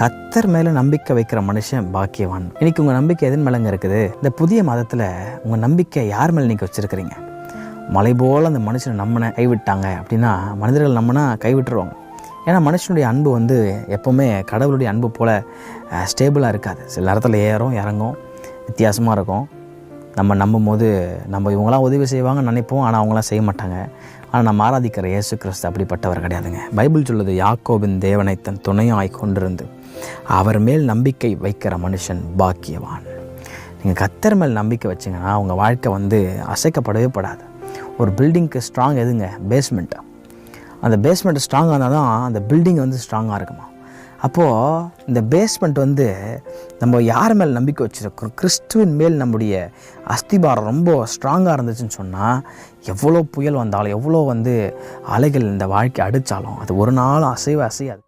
கர்த்தர் மேலே நம்பிக்கை வைக்கிற மனுஷன் பாக்கியவான். இன்னைக்கு உங்கள் நம்பிக்கை எதன் மேலேங்க இருக்குது? இந்த புதிய மதத்தில் உங்கள் நம்பிக்கை யார் மேலே நீங்கள் வச்சுருக்கிறீங்க? மலை போல் அந்த மனுஷனை நம்பின கைவிட்டாங்க அப்படின்னா மனிதர்கள் நம்பினா கைவிட்டுருவாங்க. ஏன்னா மனுஷனுடைய அன்பு எப்போவுமே கடவுளுடைய அன்பு போல் ஸ்டேபிளாக இருக்காது. சில நேரத்தில் ஏறும் இறங்கும், வித்தியாசமாக இருக்கும். நம்ம நம்பும் போது நம்ம இவங்களாம் உதவி செய்வாங்கன்னு நினைப்போம், ஆனால் அவங்களாம் செய்ய மாட்டாங்க. ஆனால் நம்ம ஆராதிக்கிற இயேசு கிறிஸ்து அப்படிப்பட்டவர் கிடையாதுங்க. பைபிள் சொல்லுது, யாக்கோபின் தேவனை தன் துணையாய் கொண்டிருந்து அவர் மேல் நம்பிக்கை வைக்கிற மனுஷன் பாக்கியவான். நீங்கள் கர்த்தர் மேல் நம்பிக்கை வச்சிங்கன்னா உங்கள் வாழ்க்கை அசைக்கப்படவே படாது. ஒரு பில்டிங்க்கு ஸ்ட்ராங் எதுங்க? பேஸ்மெண்ட்டு. அந்த பேஸ்மெண்ட் ஸ்ட்ராங்காக இருந்தால் தான் அந்த பில்டிங் ஸ்ட்ராங்காக இருக்குமா. அப்போது இந்த பேஸ்மெண்ட் நம்ம யார் மேல் நம்பிக்கை வச்சுருக்கோம்? கிறிஸ்துவின் மேல் நம்முடைய அஸ்திபாரம் ரொம்ப ஸ்ட்ராங்காக இருந்துச்சுன்னு சொன்னால் எவ்வளோ புயல் வந்தாலும் எவ்வளோ அலைகள் இந்த வாழ்க்கை அடித்தாலும் அது ஒரு நாளும் அசையாது.